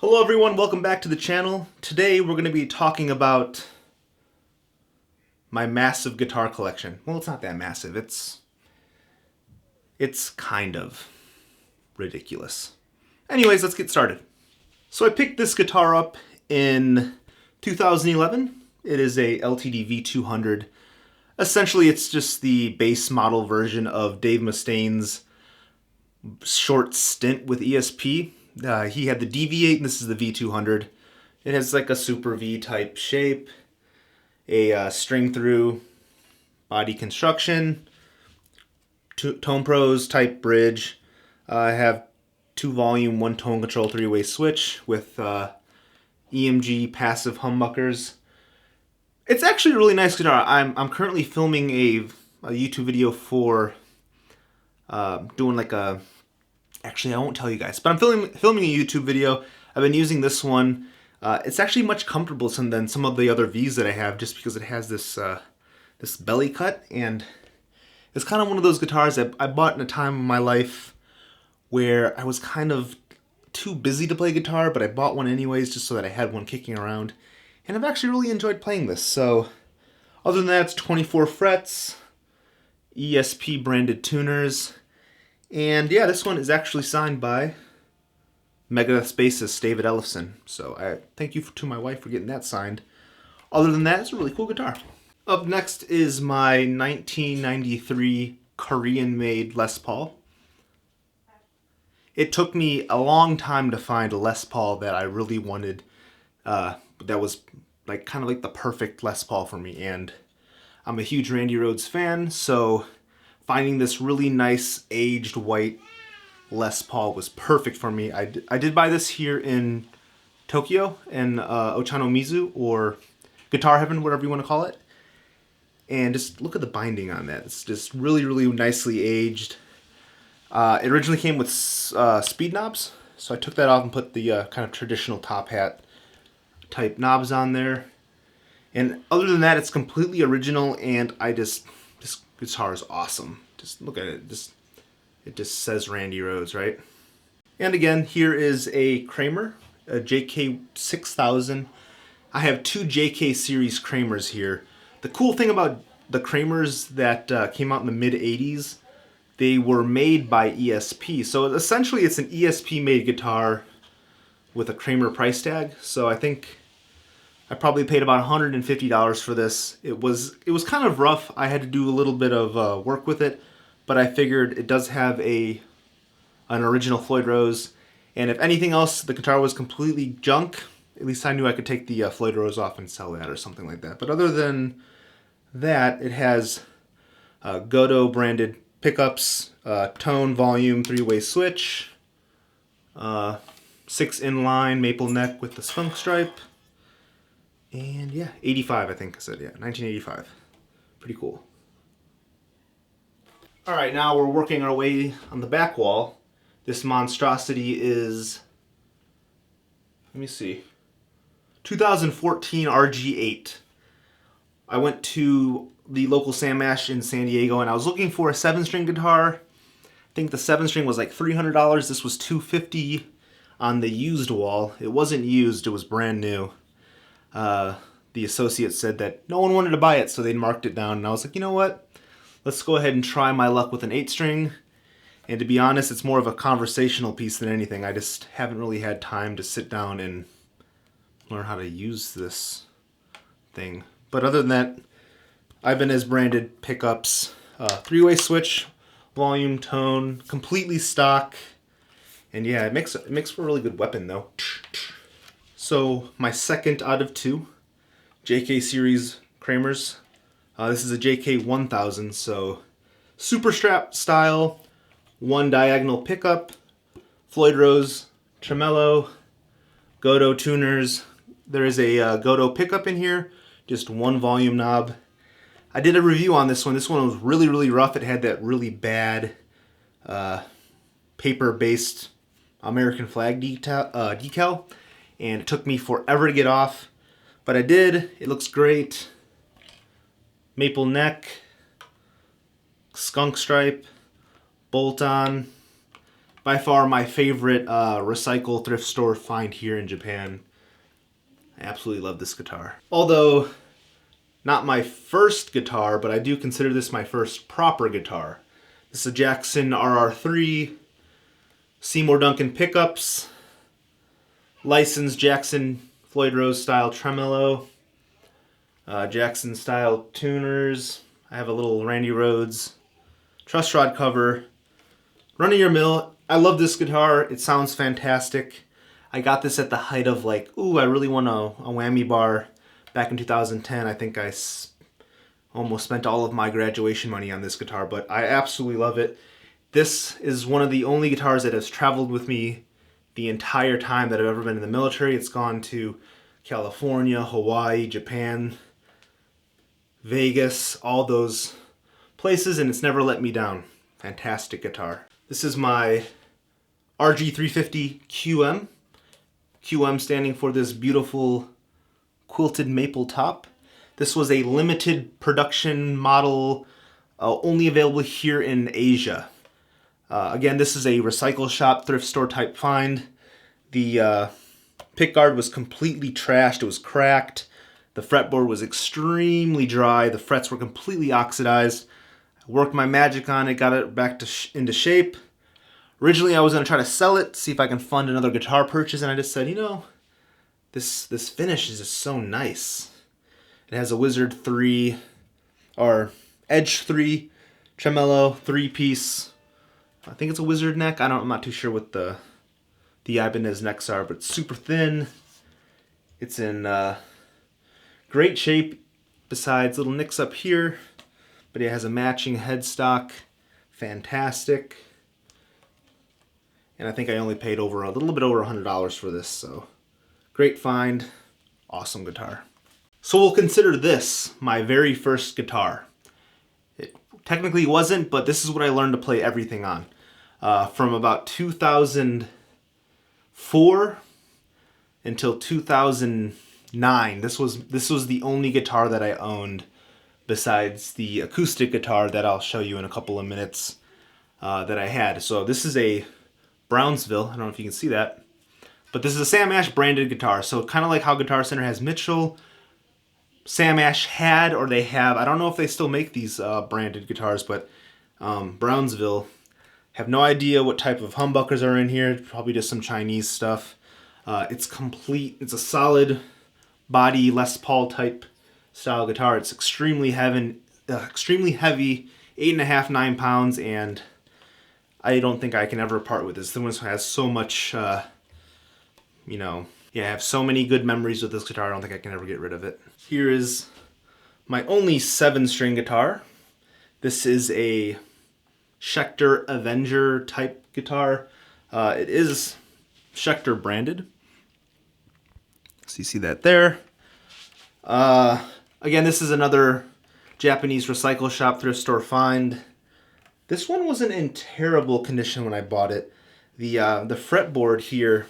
Hello everyone, welcome back to the channel. Today we're going to be talking about my massive guitar collection. Well, it's not that massive. It's kind of ridiculous. Anyways, let's get started. So I picked this guitar up in 2011. It is a LTD V200. Essentially, it's just the base model version of Dave Mustaine's short stint with ESP. He had the DV8 and this is the V200. It has like a Super V type shape, a string through body construction, Tone Pros type bridge. I have 2 volume, 1 tone control 3-way switch with EMG passive humbuckers. It's actually a really nice guitar. I'm currently filming a YouTube video for doing like a... Actually, I won't tell you guys, but I'm filming a YouTube video. I've been using this one. It's actually much comfortable than some of the other Vs that I have, just because it has this this belly cut, and it's kind of one of those guitars that I bought in a time of my life where I was kind of too busy to play guitar, but I bought one anyways just so that I had one kicking around, and I've actually really enjoyed playing this. So, other than that, it's 24 frets, ESP branded tuners. And yeah, this one is actually signed by Megadeth's bassist David Ellefson. So I thank you to my wife for getting that signed. Other than that, it's a really cool guitar. Up next is my 1993 Korean-made Les Paul. It took me a long time to find a Les Paul that I really wanted, that was like kind of like the perfect Les Paul for me. And I'm a huge Randy Rhoads fan, so finding this really nice aged white Les Paul was perfect for me. I did buy this here in Tokyo, in Ochanomizu, or Guitar Heaven, whatever you want to call it. And just look at the binding on that. It's just really, really nicely aged. It originally came with speed knobs, so I took that off and put the kind of traditional top hat type knobs on there. And other than that, it's completely original, and this guitar is awesome. Just look at it. It just says Randy Rhoads, right? And again, here is a Kramer, a JK6000. I have 2 JK series Kramers here. The cool thing about the Kramers that came out in the mid-'80s, they were made by ESP. So essentially it's an ESP-made guitar with a Kramer price tag. So I think I probably paid about $150 for this. It was kind of rough. I had to do a little bit of work with it, but I figured it does have an original Floyd Rose, and if anything else, the guitar was completely junk. At least I knew I could take the Floyd Rose off and sell that or something like that. But other than that, it has Godot branded pickups, tone, volume, 3-way switch, 6 inline maple neck with the skunk stripe. And yeah, 85 I think I said, yeah, 1985. Pretty cool. Alright, now we're working our way on the back wall. This monstrosity is, let me see, 2014 RG8. I went to the local Sam Ash in San Diego and I was looking for a 7-string guitar. I think the 7-string was like $300. This was $250 on the used wall. It wasn't used, it was brand new. The associate said that no one wanted to buy it, so they marked it down, and I was like, you know what? Let's go ahead and try my luck with an 8-string. And to be honest, it's more of a conversational piece than anything. I just haven't really had time to sit down and learn how to use this thing. But other than that, Ibanez branded pickups, 3-way switch, volume, tone, completely stock. And yeah, it makes for a really good weapon though. So my second out of 2 JK series Kramers. This is a JK1000, so super strap style, 1 diagonal pickup, Floyd Rose tremolo, Godot tuners. There is a Godot pickup in here, just 1 volume knob. I did a review on this one. This one was really, really rough. It had that really bad paper-based American flag decal. And it took me forever to get off, but I did. It looks great. Maple neck, skunk stripe, bolt on. by far my favorite recycle thrift store find here in Japan. I absolutely love this guitar. Although, not my first guitar, but I do consider this my first proper guitar. This is a Jackson RR3, Seymour Duncan pickups, licensed Jackson Floyd Rose style tremolo, Jackson style tuners. I have a little Randy Rhoads truss rod cover. Run of your mill. I love this guitar. It sounds fantastic. I got this at the height of like, ooh, I really want a whammy bar. Back in 2010, I think I almost spent all of my graduation money on this guitar, but I absolutely love it. This is one of the only guitars that has traveled with me the entire time that I've ever been in the military. It's gone to California, Hawaii, Japan, Vegas, all those places, and it's never let me down. Fantastic guitar. This is my RG350 QM. QM standing for this beautiful quilted maple top. This was a limited production model, only available here in Asia. Again, this is a recycle shop, thrift store type find. The pickguard was completely trashed. It was cracked. The fretboard was extremely dry. The frets were completely oxidized. I worked my magic on it, got it back into shape. Originally, I was going to try to sell it, see if I can fund another guitar purchase, and I just said, you know, this finish is just so nice. It has a Wizard 3, or Edge 3, tremolo, 3-piece. I think it's a Wizard neck. I'm not too sure what the Ibanez necks are, but it's super thin. It's in great shape, besides little nicks up here. But it has a matching headstock. Fantastic. And I think I only paid a little bit over $100 for this, so great find, awesome guitar. So we'll consider this my very first guitar. It technically wasn't, but this is what I learned to play everything on. From about 2004 until 2009, this was the only guitar that I owned besides the acoustic guitar that I'll show you in a couple of minutes that I had. So this is a Brownsville. I don't know if you can see that, but this is a Sam Ash branded guitar. So kind of like how Guitar Center has Mitchell, Sam Ash had, or they have, I don't know if they still make these branded guitars, but Brownsville, have no idea what type of humbuckers are in here. Probably just some Chinese stuff. It's complete. It's a solid body Les Paul type style guitar. It's extremely heavy, 8.5, 9 pounds, and I don't think I can ever part with this. This one has so much, I have so many good memories with this guitar. I don't think I can ever get rid of it. Here is my only 7-string guitar. This is a Schecter Avenger type guitar. It is Schecter branded. So you see that there. Again, this is another Japanese recycle shop thrift store find. This one wasn't in terrible condition when I bought it. The fretboard here,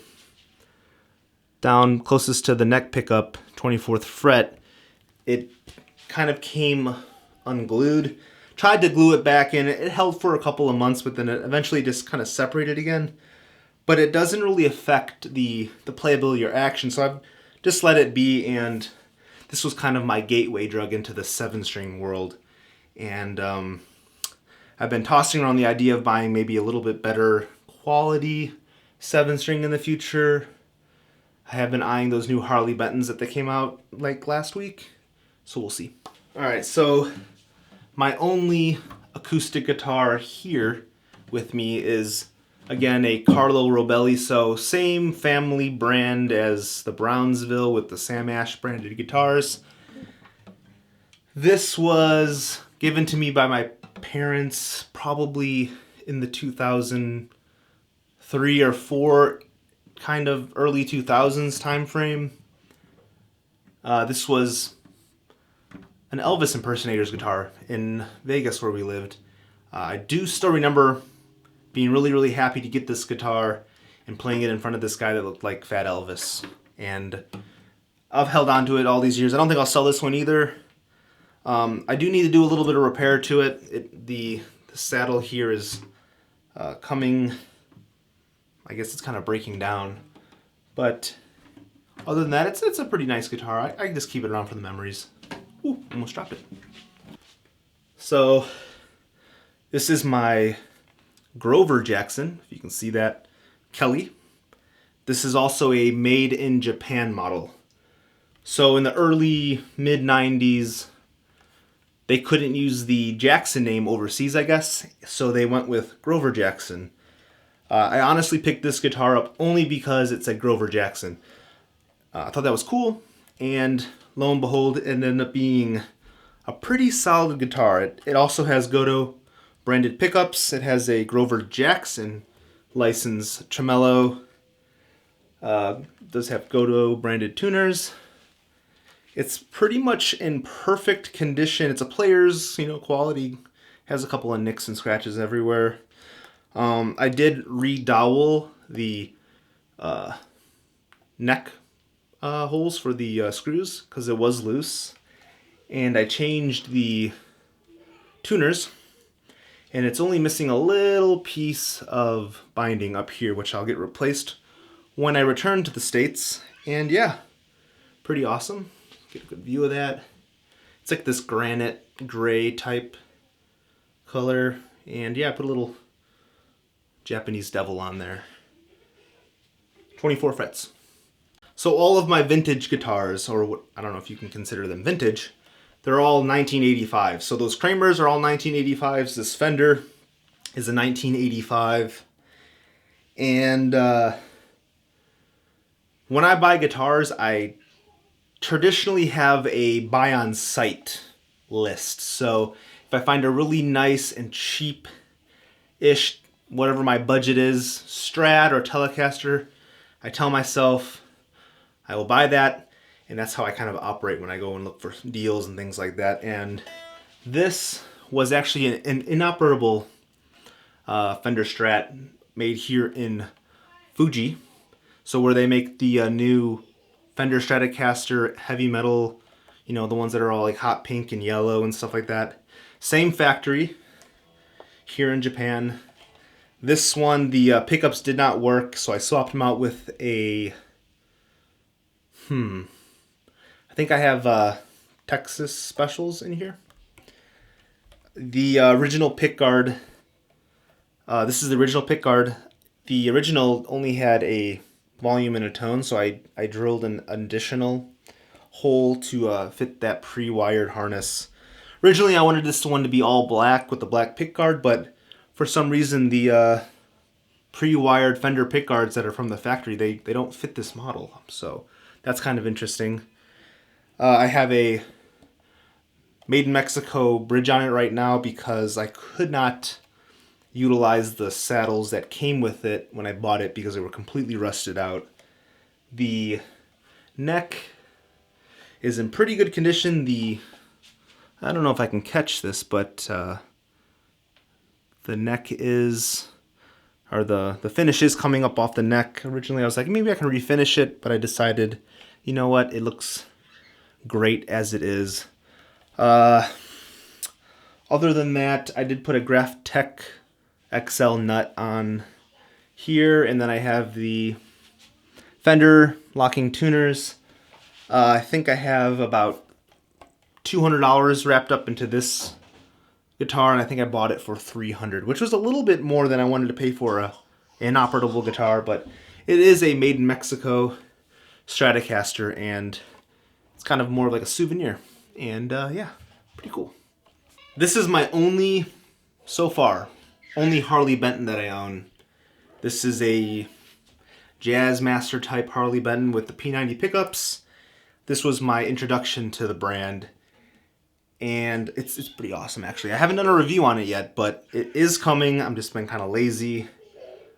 down closest to the neck pickup, 24th fret, it kind of came unglued. Tried to glue it back in. It held for a couple of months, but then it eventually just kind of separated again. But it doesn't really affect the playability or action, so I've just let it be, and this was kind of my gateway drug into the 7-string world. And I've been tossing around the idea of buying maybe a little bit better quality 7-string in the future. I have been eyeing those new Harley Bentons that they came out like last week, so we'll see. Alright, so my only acoustic guitar here with me is, again, a Carlo Robelli, so same family brand as the Brownsville with the Sam Ash branded guitars. This was given to me by my parents probably in the 2003 or 4 kind of early 2000s time frame. This was an Elvis impersonator's guitar in Vegas where we lived. I do still remember being really, really happy to get this guitar and playing it in front of this guy that looked like Fat Elvis. And I've held on to it all these years. I don't think I'll sell this one either. I do need to do a little bit of repair to it. The saddle here is coming I guess it's kind of breaking down. But other than that, it's a pretty nice guitar. I can just keep it around for the memories. Ooh, almost dropped it. So this is my Grover Jackson, if you can see that, Kelly. This is also a made in Japan model. So in the early mid 90s, they couldn't use the Jackson name overseas, I guess, so they went with Grover Jackson. I honestly picked this guitar up only because it said Grover Jackson. I thought that was cool, and lo and behold, it ended up being a pretty solid guitar. It also has Goto branded pickups. It has a Grover Jackson license tremolo. Does have Goto branded tuners. It's pretty much in perfect condition. It's a player's, quality. Has a couple of nicks and scratches everywhere. I did redowel the neck holes for the screws because it was loose, and I changed the tuners, and it's only missing a little piece of binding up here, which I'll get replaced when I return to the States. And yeah, pretty awesome. Get a good view of that. It's like this granite gray type color, and yeah, I put a little Japanese devil on there. 24 frets. So all of my vintage guitars, or what, I don't know if you can consider them vintage, they're all 1985. So those Kramers are all 1985s. This Fender is a 1985. And when I buy guitars, I traditionally have a buy on sight list. So if I find a really nice and cheap-ish, whatever my budget is, Strat or Telecaster, I tell myself I will buy that, and that's how I kind of operate when I go and look for deals and things like that. And this was actually an inoperable Fender Strat made here in Fuji. So where they make the new Fender Stratocaster heavy metal, the ones that are all like hot pink and yellow and stuff like that. Same factory here in Japan. This one, the pickups did not work, so I swapped them out with a, I think I have Texas Specials in here. The original pickguard, this is the original pickguard. The original only had a volume and a tone, so I drilled an additional hole to fit that pre-wired harness. Originally I wanted this one to be all black with the black pickguard, but for some reason the pre-wired Fender pickguards that are from the factory, they don't fit this model, so that's kind of interesting. I have a Made in Mexico bridge on it right now because I could not utilize the saddles that came with it when I bought it because they were completely rusted out. The neck is in pretty good condition. I don't know if I can catch this, but the neck is, or the finish is coming up off the neck. Originally I was like, maybe I can refinish it, but I decided, you know what, it looks great as it is. Other than that, I did put a Graph Tech XL nut on here, and then I have the Fender locking tuners. I think I have about $200 wrapped up into this guitar, and I think I bought it for $300, which was a little bit more than I wanted to pay for an inoperable guitar, but it is a Made in Mexico Stratocaster, and it's kind of more like a souvenir. And yeah, pretty cool. This is my only Harley Benton that I own. This is a Jazzmaster type Harley Benton with the P90 pickups. This was my introduction to the brand, and it's pretty awesome actually. I haven't done a review on it yet, but it is coming. I'm just been kind of lazy.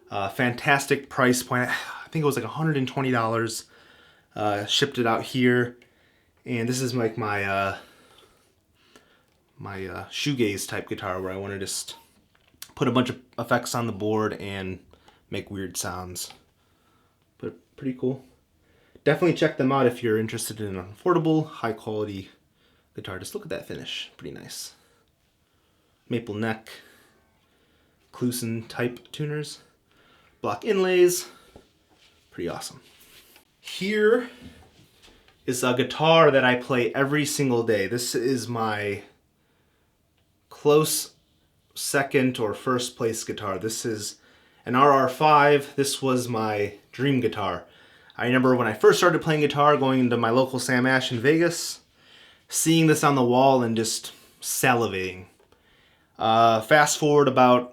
Fantastic price point. I think it was like $120. Shipped it out here, and this is like my shoegaze type guitar where I want to just put a bunch of effects on the board and make weird sounds. But pretty cool. Definitely check them out if you're interested in an affordable, high quality guitar. Just look at that finish. Pretty nice. Maple neck, Kluson type tuners. block inlays. Pretty awesome. Here is a guitar that I play every single day. This is my close second or first place guitar. This is an RR5. This was my dream guitar. I remember when I first started playing guitar, going into my local Sam Ash in Vegas, seeing this on the wall and just salivating. Fast forward about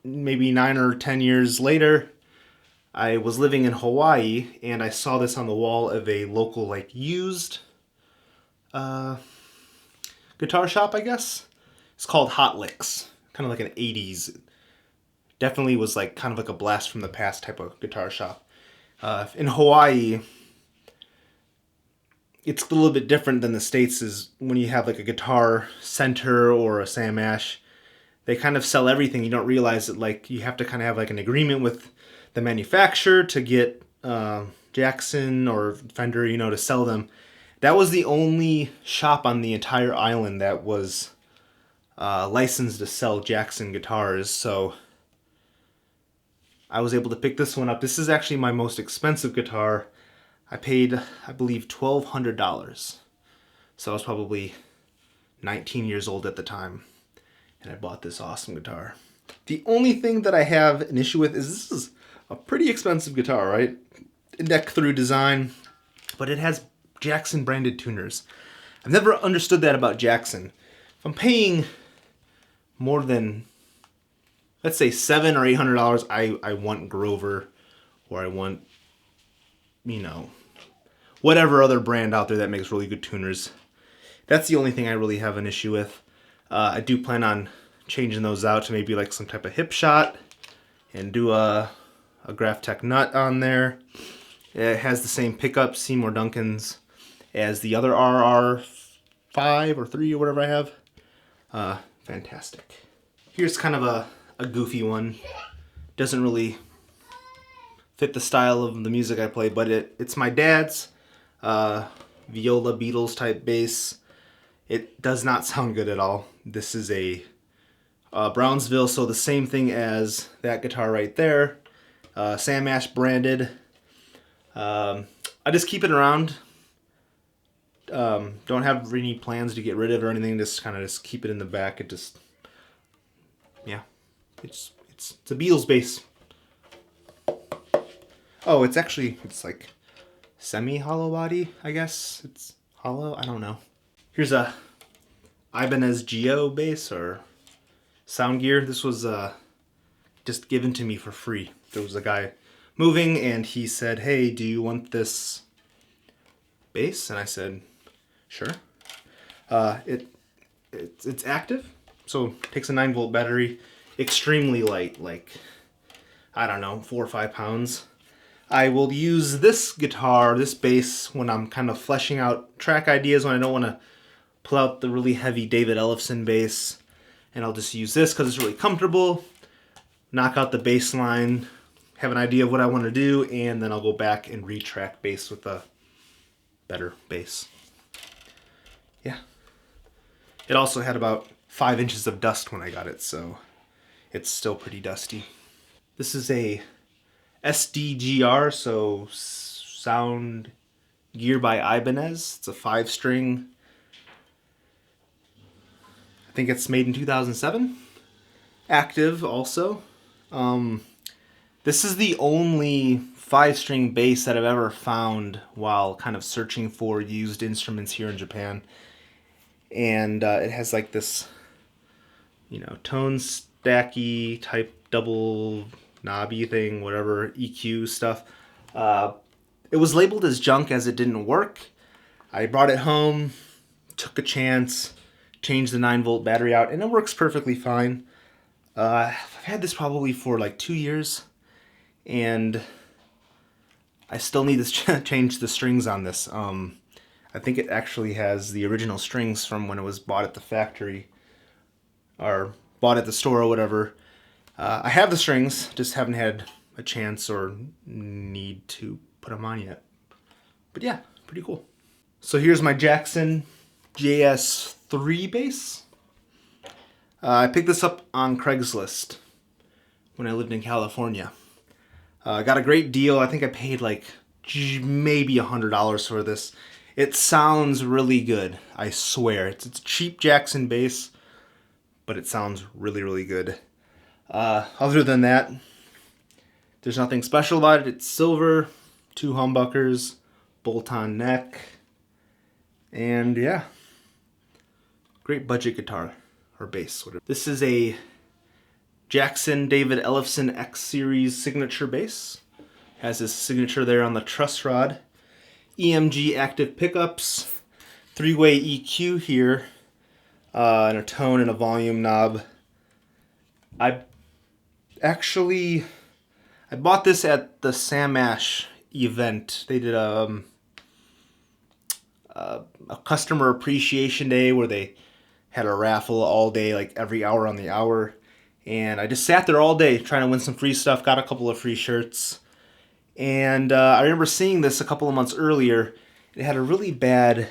maybe 9 or 10 years later, I was living in Hawaii and I saw this on the wall of a local like used guitar shop, I guess. It's called Hot Licks, kind of like an 80s. Definitely was like kind of like a blast from the past type of guitar shop. In Hawaii, it's a little bit different than the States. Is when you have like a guitar center or a Sam Ash, they kind of sell everything. You don't realize that like you have to kind of have like an agreement with the manufacturer to get Jackson or Fender, you know, to sell them. That was the only shop on the entire island that was licensed to sell Jackson guitars. So I was able to pick this one up. This is actually my most expensive guitar. I paid, I believe, $1,200. So I was probably 19 years old at the time, and I bought this awesome guitar. The only thing that I have an issue with is this is a pretty expensive guitar, right? Neck through design, but it has Jackson branded tuners. I've never understood that about Jackson. If I'm paying more than, let's say, $700 or $800, I want Grover, or I want, you know, whatever other brand out there that makes really good tuners. That's the only thing I really have an issue with. I do plan on changing those out to maybe like some type of hip shot and do a Graphtec nut on there. It has the same pickup, Seymour Duncan's, as the other RR5 or 3 or whatever I have. Fantastic. Here's kind of a goofy one. Doesn't really fit the style of the music I play, but it's my dad's viola Beatles type bass. It does not sound good at all. This is a Brownsville, so the same thing as that guitar right there. Sam Ash branded. I just keep it around. Don't have any plans to get rid of it or anything. Just kind of just keep it in the back. It just, yeah, it's a Beatles bass. Oh, it's like semi-hollow body, I guess. It's hollow, I don't know. Here's a Ibanez Geo bass or sound gear. This was just given to me for free. There was a guy moving and he said, "Hey, do you want this bass?" And I said, "Sure." It's active, so it takes a 9-volt battery. Extremely light, like, I don't know, 4 or 5 pounds. I will use this guitar, this bass, when I'm kind of fleshing out track ideas, when I don't want to pull out the really heavy David Ellefson bass. And I'll just use this because it's really comfortable. Knock out the bass line, have an idea of what I want to do, and then I'll go back and retrack bass with a better bass. Yeah. It also had about 5 inches of dust when I got it, so it's still pretty dusty. This is a SDGR, so sound gear by Ibanez. It's a 5-string. I think it's made in 2007. Active also. This is the only 5-string bass that I've ever found while kind of searching for used instruments here in Japan. And it has like this, you know, tone stacky type double knobby thing, whatever, EQ stuff. It was labeled as junk as it didn't work. I brought it home, took a chance, changed the 9-volt battery out, and it works perfectly fine. I've had this probably for like 2 years, and I still need to change the strings on this. I think it actually has the original strings from when it was bought at the factory, or bought at the store or whatever. I have the strings, just haven't had a chance or need to put them on yet. But yeah, pretty cool. So here's my Jackson JS3 bass. I picked this up on Craigslist when I lived in California. I got a great deal. I think I paid like maybe $100 for this. It sounds really good, I swear. It's a cheap Jackson bass, but it sounds really, really good. Other than that, there's nothing special about it. It's silver, 2 humbuckers, bolt-on neck, and yeah, great budget guitar, or bass, whatever. This is a Jackson David Ellefson X Series signature bass. Has his signature there on the truss rod. EMG active pickups, 3-way EQ here, and a tone and a volume knob. I bought this at the Sam Ash event. They did a customer appreciation day where they had a raffle all day, like every hour on the hour. And I just sat there all day trying to win some free stuff, got a couple of free shirts. And I remember seeing this a couple of months earlier. It had a really bad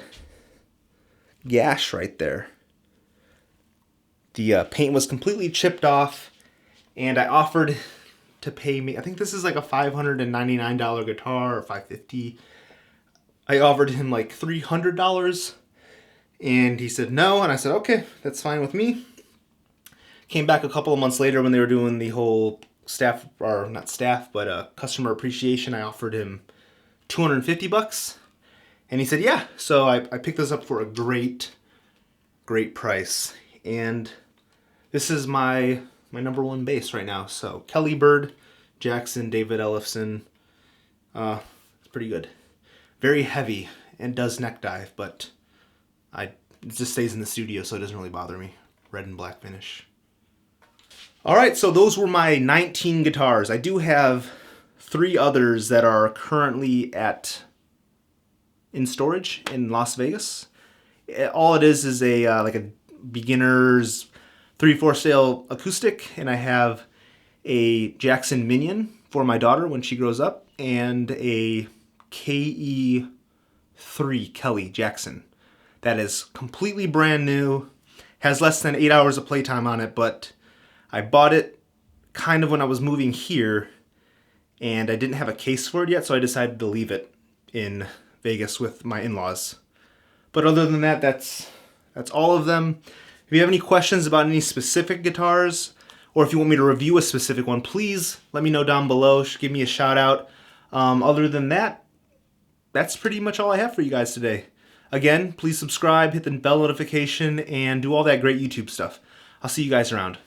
gash right there. The paint was completely chipped off, and I offered to pay me, I think this is like a $599 guitar, or $550. I offered him like $300, and he said no, and I said, okay, that's fine with me. Came back a couple of months later when they were doing the whole staff, or not staff, but customer appreciation. I offered him $250, and he said yeah. So I picked this up for a great price, and this is my number one bass right now. So Kelly Bird, Jackson David Ellefson. It's pretty good. Very heavy and does neck dive, but it just stays in the studio, so it doesn't really bother me. Red and black finish. Alright, so those were my 19 guitars. I do have 3 others that are currently in storage in Las Vegas. All it is a like a beginner's 3/4 scale acoustic, and I have a Jackson Minion for my daughter when she grows up, and a KE3 Kelly Jackson. That is completely brand new, has less than 8 hours of playtime on it, but I bought it kind of when I was moving here, and I didn't have a case for it yet, so I decided to leave it in Vegas with my in-laws. But other than that, that's all of them. If you have any questions about any specific guitars, or if you want me to review a specific one, please let me know down below. Give me a shout out. Other than that, that's pretty much all I have for you guys today. Again, please subscribe, hit the bell notification, and do all that great YouTube stuff. I'll see you guys around.